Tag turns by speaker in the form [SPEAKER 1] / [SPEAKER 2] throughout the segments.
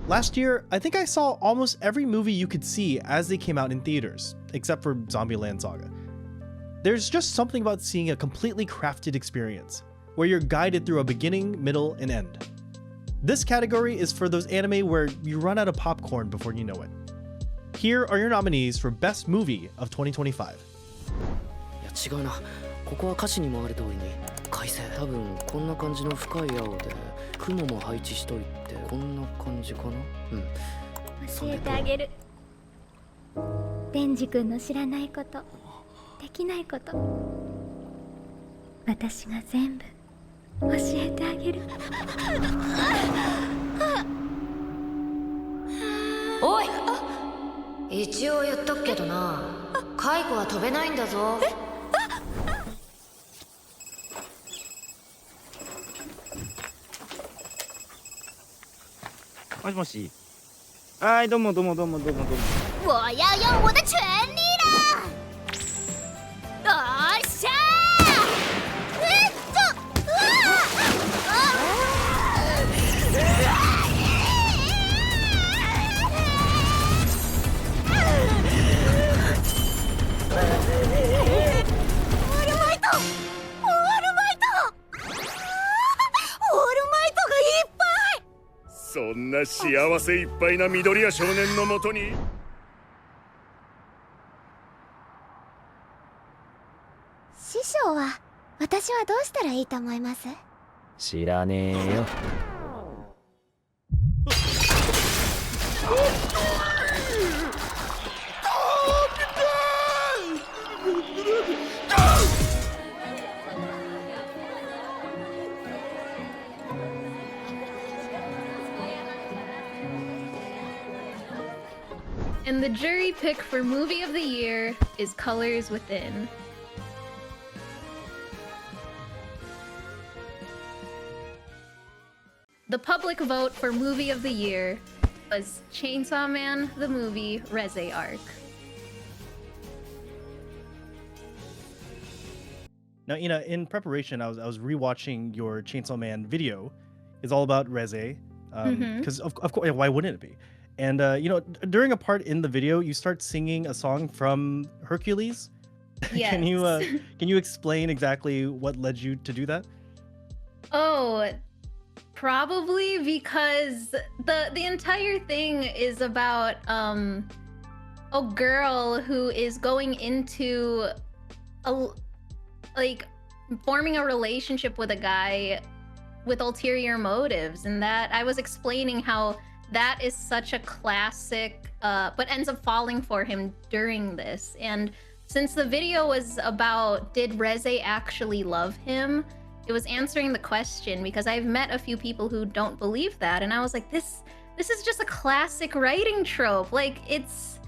[SPEAKER 1] Last year, I think I saw almost every movie you could see as they came out in theaters, except for Zombieland Saga. There's just something about seeing a completely crafted experience, where you're guided through a beginning, middle, and end. This category is for those anime where you run out of popcorn before you know it. Here are your nominees for Best Movie of 2025.
[SPEAKER 2] いや違うな。ここは歌詞にもある通りに快晴。多分こんな感じの深い青で雲も配置しといてこんな感じかな。うん。
[SPEAKER 3] 教えてあげる。デンジ君の知らないこと、できないこと、私が全部教えてあげる。
[SPEAKER 4] おい、一応言っとくけどな、カイコは飛べないんだぞ。
[SPEAKER 5] もしもし。はい、どうもどうもどうもどうもどうも。
[SPEAKER 3] 我要用我的权利了！啊下！
[SPEAKER 6] そんな幸せいっぱいな緑谷少年のもとに
[SPEAKER 3] 師匠は私はどうしたらいいと思います？
[SPEAKER 2] 知らねえよ。
[SPEAKER 7] And the jury pick for Movie of the Year is Colors Within. The public vote for Movie of the Year was Chainsaw Man, the movie, Reze Arc.
[SPEAKER 1] Now, in preparation, I was rewatching your Chainsaw Man video. It's all about Reze, because of course, why wouldn't it be? And during a part in the video, you start singing a song from Hercules.
[SPEAKER 7] Yes.
[SPEAKER 1] Can you explain exactly what led you to do that?
[SPEAKER 7] Oh, probably because the entire thing is about a girl who is going into forming a relationship with a guy with ulterior motives, and that I was explaining how that is such a classic, but ends up falling for him during this. And since the video was about did Reze actually love him, it was answering the question, because I've met a few people who don't believe that, and I was like, this is just a classic writing trope. Like, it's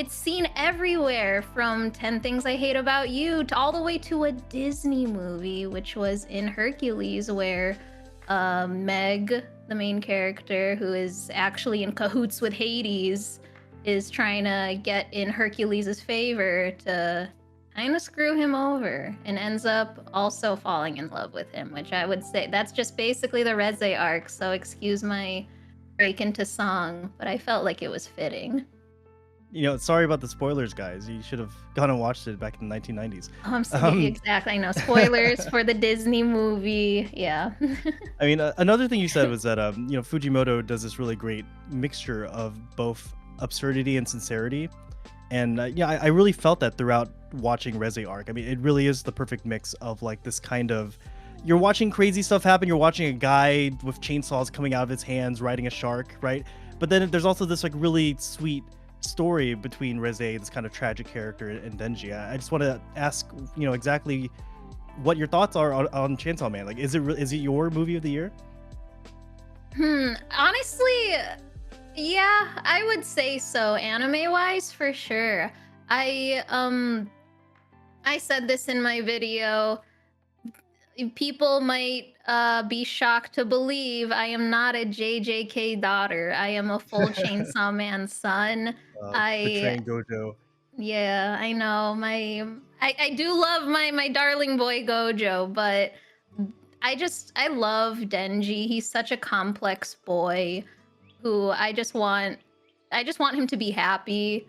[SPEAKER 7] seen everywhere, from 10 Things I Hate About You to all the way to a Disney movie, which was in Hercules, where Meg, the main character, who is actually in cahoots with Hades, is trying to get in Hercules' favor to kind of screw him over, and ends up also falling in love with him, which I would say that's just basically the Reze arc, so excuse my break into song, but I felt like it was fitting.
[SPEAKER 1] Sorry about the spoilers, guys. You should have gone and watched it back in the 1990s.
[SPEAKER 7] Oh, I'm sorry, exactly. I know, spoilers for the Disney movie. Yeah.
[SPEAKER 1] I mean, another thing you said was that Fujimoto does this really great mixture of both absurdity and sincerity, and I really felt that throughout watching Reze Arc. I mean, it really is the perfect mix of like this kind of, you're watching crazy stuff happen. You're watching a guy with chainsaws coming out of his hands riding a shark, right? But then there's also this like really sweet story between Reze, this kind of tragic character, and Denji. I just want to ask, exactly what your thoughts are on Chainsaw Man. Like, is it your movie of the year?
[SPEAKER 7] Honestly, yeah, I would say so. Anime-wise, for sure. I said this in my video. People might be shocked to believe I am not a JJK daughter. I am a full Chainsaw Man son.
[SPEAKER 1] Betraying Gojo.
[SPEAKER 7] Yeah, I know. I do love my darling boy Gojo, but I love Denji. He's such a complex boy. who I just want him to be happy.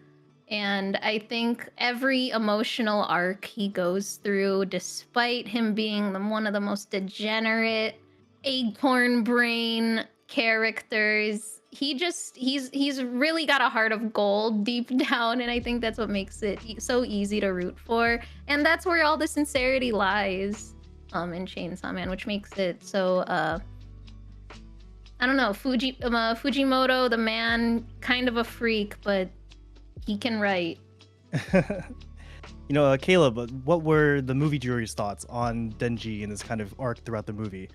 [SPEAKER 7] And I think every emotional arc he goes through, despite him being one of the most degenerate acorn brain characters, he's really got a heart of gold deep down, and I think that's what makes it so easy to root for. And that's where all the sincerity lies in Chainsaw Man, which makes it so I don't know, Fujimoto, the man, kind of a freak, but he can write.
[SPEAKER 1] Caleb, what were the movie jury's thoughts on Denji and this kind of arc throughout the movie?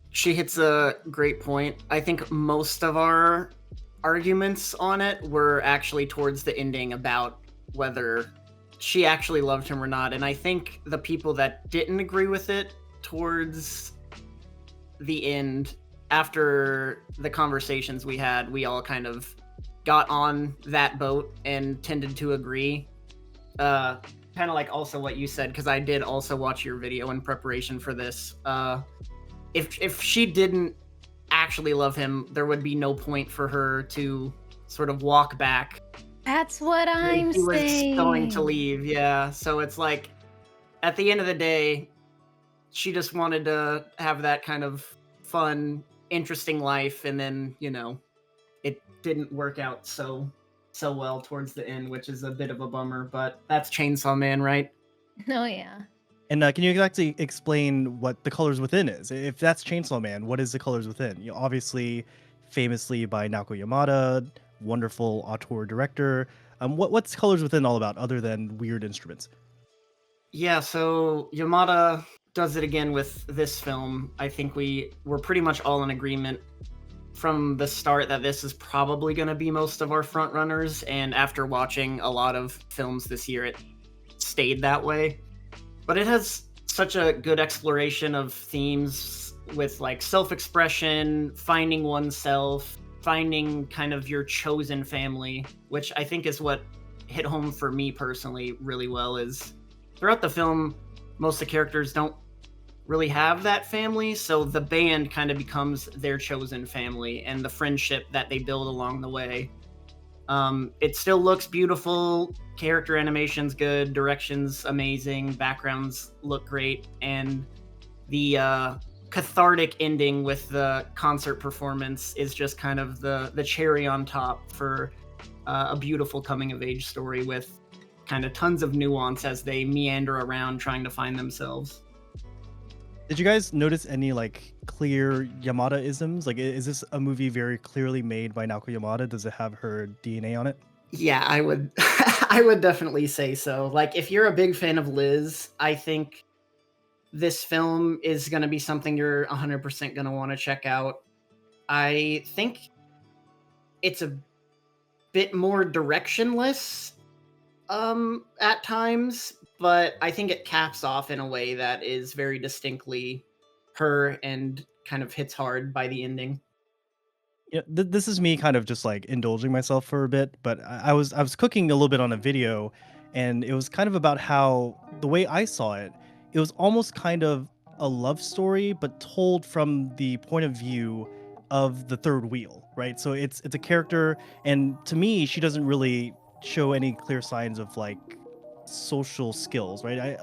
[SPEAKER 8] She hits a great point. I think most of our arguments on it were actually towards the ending about whether she actually loved him or not. And I think the people that didn't agree with it towards the end, after the conversations we had, we all kind of got on that boat and tended to agree. Kind of like also what you said, because I did also watch your video in preparation for this. If she didn't actually love him, there would be no point for her to sort of walk back.
[SPEAKER 7] That's what I'm
[SPEAKER 8] He was
[SPEAKER 7] saying.
[SPEAKER 8] going to leave, yeah. So it's like, at the end of the day, she just wanted to have that kind of fun, interesting life, and then, it didn't work out so well towards the end, which is a bit of a bummer, but that's Chainsaw Man, right?
[SPEAKER 7] Oh yeah.
[SPEAKER 1] And can you exactly explain what The Colors Within is? If that's Chainsaw Man, what is The Colors Within? Obviously, famously by Naoko Yamada, wonderful auteur director. What's Colors Within all about, other than weird instruments?
[SPEAKER 8] Yeah, so Yamada does it again with this film. I think we were pretty much all in agreement from the start that this is probably going to be most of our front runners, and after watching a lot of films this year, it stayed that way. But it has such a good exploration of themes with like self-expression, finding oneself, finding kind of your chosen family, which I think is what hit home for me personally really well. Is throughout the film, most of the characters don't really have that family, so the band kind of becomes their chosen family, and the friendship that they build along the way. It still looks beautiful, character animation's good, direction's amazing, backgrounds look great, and the cathartic ending with the concert performance is just kind of the cherry on top for a beautiful coming of age story with kind of tons of nuance as they meander around trying to find themselves.
[SPEAKER 1] Did you guys notice any like clear Yamada-isms? Like, is this a movie very clearly made by Naoko Yamada? Does it have her DNA on it?
[SPEAKER 8] Yeah, I would I would definitely say so. Like, if you're a big fan of Liz, I think this film is going to be something you're 100% going to want to check out. I think it's a bit more directionless at times, but I think it caps off in a way that is very distinctly her and kind of hits hard by the ending.
[SPEAKER 1] Yeah, this is me kind of just like indulging myself for a bit, but I was cooking a little bit on a video, and it was kind of about how the way I saw it, it was almost kind of a love story, but told from the point of view of the third wheel, right? So it's a character, and to me, she doesn't really show any clear signs of like social skills, right? I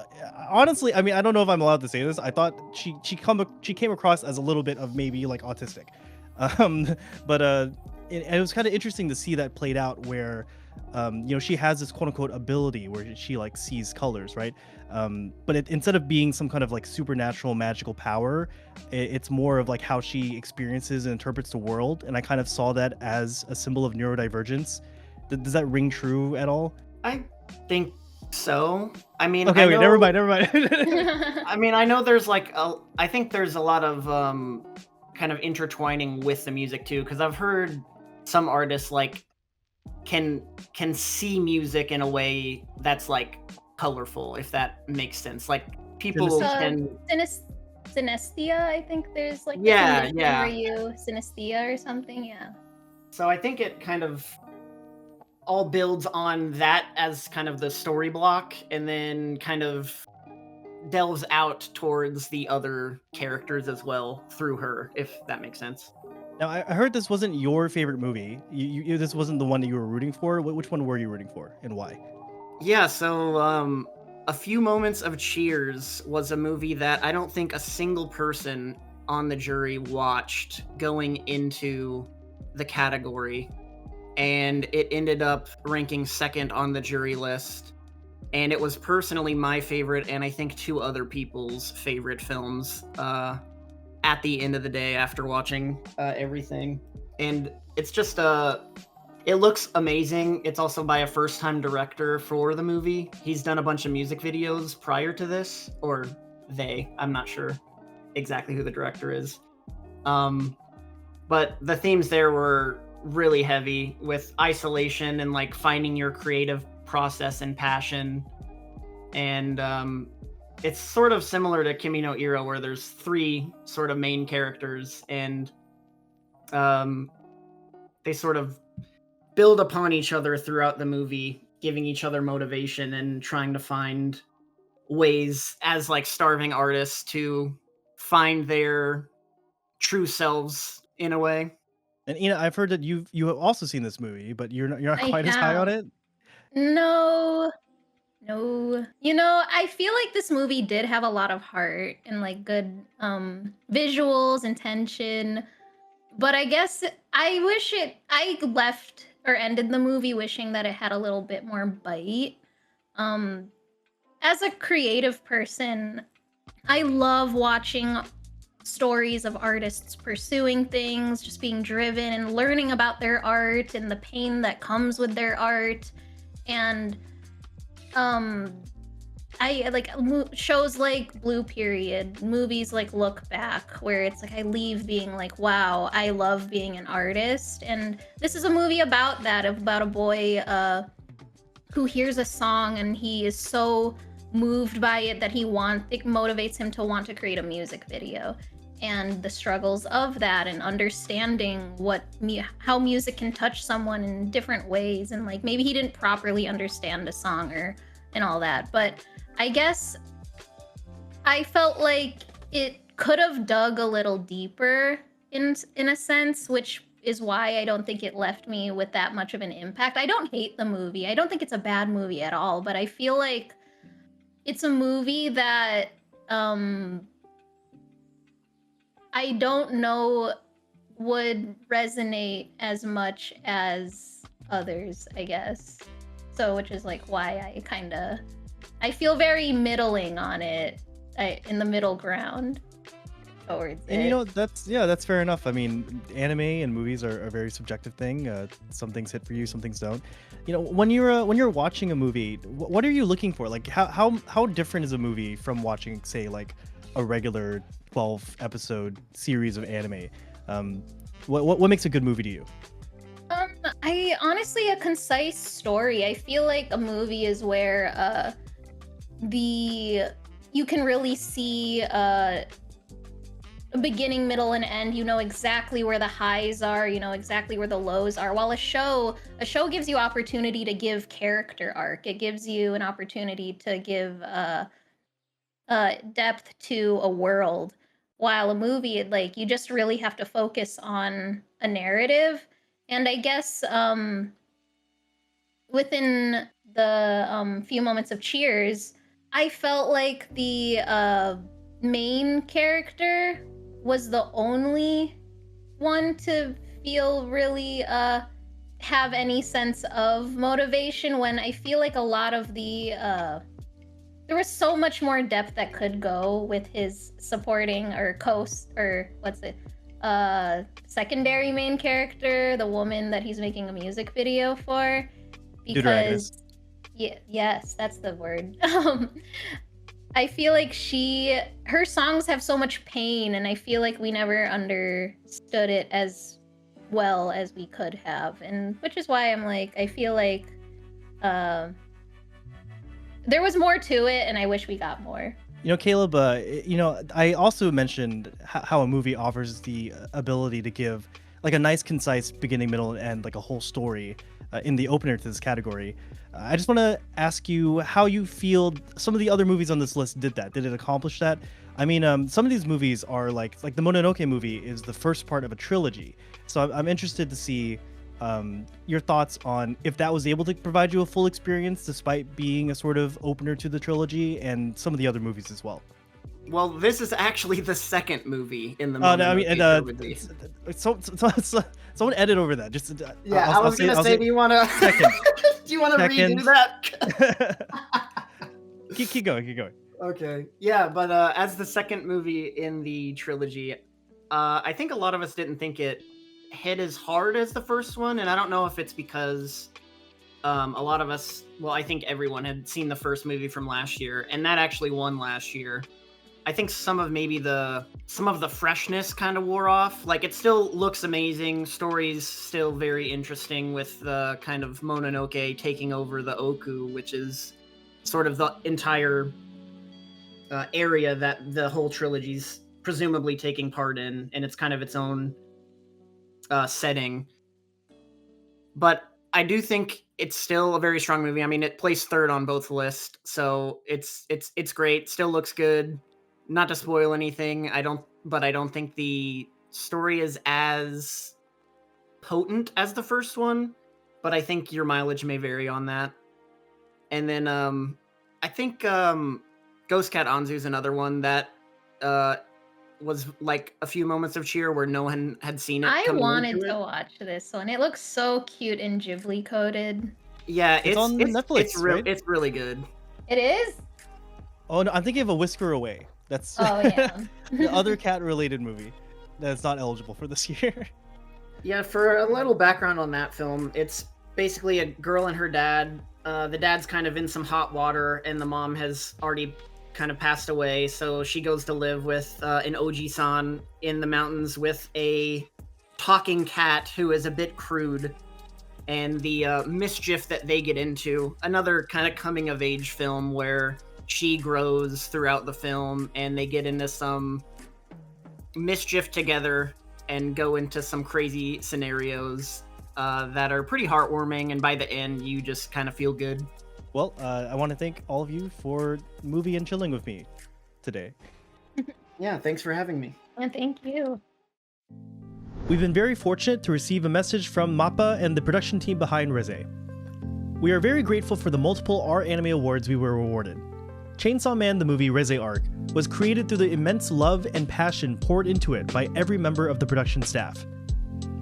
[SPEAKER 1] honestly, I mean, I don't know if I'm allowed to say this. I thought she came across as a little bit of maybe like autistic. But it was kind of interesting to see that played out where she has this quote unquote ability where she like sees colors, right? But instead of being some kind of like supernatural magical power, it's more of like how she experiences and interprets the world, and I kind of saw that as a symbol of neurodivergence. Does that ring true at all?
[SPEAKER 8] I think so. I mean,
[SPEAKER 1] okay, never mind.
[SPEAKER 8] I mean, I know there's like I think there's a lot of kind of intertwining with the music too, because I've heard some artists like can see music in a way that's like colorful, if that makes sense. Like people can
[SPEAKER 7] synesthesia, I think there's like
[SPEAKER 8] yeah
[SPEAKER 7] where you synesthesia or something, yeah.
[SPEAKER 8] So I think it kind of all builds on that as kind of the story block, and then kind of delves out towards the other characters as well through her, if that makes sense.
[SPEAKER 1] Now, I heard this wasn't your favorite movie. This wasn't the one that you were rooting for. Which one were you rooting for, and why?
[SPEAKER 8] Yeah, so A Few Moments of Cheers was a movie that I don't think a single person on the jury watched going into the category, and it ended up ranking second on the jury list. And it was personally my favorite, and I think two other people's favorite films at the end of the day after watching everything. And it's just it looks amazing. It's also by a first-time director for the movie. He's done a bunch of music videos prior to this, or I'm not sure exactly who the director is. But the themes there were really heavy with isolation and like finding your creative process and passion. And it's sort of similar to Kimi no Iro, where there's three sort of main characters, and they sort of build upon each other throughout the movie, giving each other motivation and trying to find ways as like starving artists to find their true selves in a way.
[SPEAKER 1] And Ina, I've heard that you have also seen this movie, but you're not
[SPEAKER 7] I
[SPEAKER 1] quite as high on
[SPEAKER 7] have.
[SPEAKER 1] it.
[SPEAKER 7] No. No. You know, I feel like this movie did have a lot of heart and like good visuals and tension. But I guess I left or ended the movie wishing that it had a little bit more bite. As a creative person, I love watching stories of artists pursuing things, just being driven and learning about their art and the pain that comes with their art. And I like shows like Blue Period, movies like Look Back, where it's like I leave being like, wow, I love being an artist. And this is a movie about that, about a boy who hears a song and he is so moved by it that it motivates him to want to create a music video, and the struggles of that, and understanding how music can touch someone in different ways. And like maybe he didn't properly understand a song and all that, but I guess I felt like it could have dug a little deeper in a sense, which is why I don't think it left me with that much of an impact. I don't hate the movie. I don't think it's a bad movie at all, but I feel like it's a movie that I don't know would resonate as much as others, I guess. So, which is like why I feel very middling on it, in the middle ground towards
[SPEAKER 1] And
[SPEAKER 7] it.
[SPEAKER 1] you know, that's fair enough. I mean, anime and movies are a very subjective thing. Some things hit for you, some things don't. You know, when you're watching a movie, what are you looking for? Like, how different is a movie from watching, say, like a regular 12 episode series of anime? What makes a good movie to you?
[SPEAKER 7] I honestly, a concise story. I feel like a movie is where you can really see a beginning, middle, and end. You know exactly where the highs are, you know exactly where the lows are. While a show gives you opportunity to give character arc. It gives you an opportunity to give depth to a world. While a movie, like, you just really have to focus on a narrative. And I guess within the Few Moments of Cheers, I felt like the main character was the only one to feel really have any sense of motivation, when I feel like a lot of the there was so much more depth that could go with his supporting or secondary main character, the woman that he's making a music video for. Because yes, that's the word. I feel like her songs have so much pain, and I feel like we never understood it as well as we could have, and which is why I'm like, I feel like there was more to it, and I wish we got more.
[SPEAKER 1] You know, Caleb, you know, I also mentioned how a movie offers the ability to give like a nice, concise beginning, middle, and end, like a whole story in the opener to this category. I just want to ask you how you feel some of the other movies on this list did that. Did it accomplish that? I mean, some of these movies are like the Mononoke movie is the first part of a trilogy. So I'm interested to see your thoughts on if that was able to provide you a full experience despite being a sort of opener to the trilogy and some of the other movies as well.
[SPEAKER 8] Well, this is actually the second movie in the
[SPEAKER 1] Oh no, I mean,
[SPEAKER 8] trilogy.
[SPEAKER 1] someone edit over that. Just
[SPEAKER 8] Yeah,
[SPEAKER 1] I'll
[SPEAKER 8] I was gonna say, do you wanna
[SPEAKER 1] second.
[SPEAKER 8] do you wanna
[SPEAKER 1] Second.
[SPEAKER 8] redo that?
[SPEAKER 1] keep going.
[SPEAKER 8] Okay. Yeah, but as the second movie in the trilogy, I think a lot of us didn't think it hit as hard as the first one, and I don't know if it's because a lot of us, well, I think everyone had seen the first movie from last year, and that actually won last year. I think some of the freshness kind of wore off. Like, it still looks amazing. Story's still very interesting with the kind of Mononoke taking over the Oku, which is sort of the entire area that the whole trilogy's presumably taking part in, and it's kind of its own setting. But I do think it's still a very strong movie. I mean, it placed third on both lists, so it's great. Still looks good. Not to spoil anything, I don't think the story is as potent as the first one, but I think your mileage may vary on that. And then I think Ghost Cat Anzu is another one that was like a few moments of cheer where no one had seen it.
[SPEAKER 7] I
[SPEAKER 8] coming
[SPEAKER 7] wanted
[SPEAKER 8] into
[SPEAKER 7] to
[SPEAKER 8] it.
[SPEAKER 7] watch this one. It looks so cute and Ghibli coded.
[SPEAKER 8] Yeah,
[SPEAKER 1] It's on Netflix, right?
[SPEAKER 8] It's really good.
[SPEAKER 7] It is?
[SPEAKER 1] Oh no, I'm thinking of A Whisker Away. That's
[SPEAKER 7] Oh yeah.
[SPEAKER 1] the other cat-related movie that's not eligible for this year.
[SPEAKER 8] Yeah, for a little background on that film, it's basically a girl and her dad. The dad's kind of in some hot water, and the mom has already kind of passed away, so she goes to live with an Oji-san in the mountains with a talking cat who is a bit crude, and the mischief that they get into. Another kind of coming-of-age film where she grows throughout the film, and they get into some mischief together and go into some crazy scenarios that are pretty heartwarming, and by the end you just kind of feel good.
[SPEAKER 1] Well, I want to thank all of you for movie and chilling with me today.
[SPEAKER 8] Yeah, thanks for having me.
[SPEAKER 7] And thank you.
[SPEAKER 1] We've been very fortunate to receive a message from MAPPA and the production team behind Reze. We are very grateful for the multiple R-Anime awards we were awarded. Chainsaw Man the movie Reze Arc was created through the immense love and passion poured into it by every member of the production staff.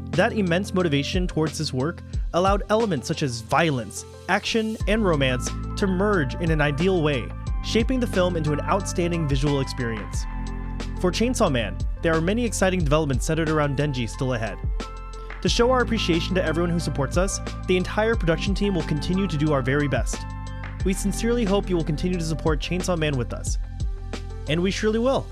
[SPEAKER 1] That immense motivation towards this work allowed elements such as violence, action, and romance to merge in an ideal way, shaping the film into an outstanding visual experience. For Chainsaw Man, there are many exciting developments centered around Denji still ahead. To show our appreciation to everyone who supports us, the entire production team will continue to do our very best. We sincerely hope you will continue to support Chainsaw Man with us. And we surely will.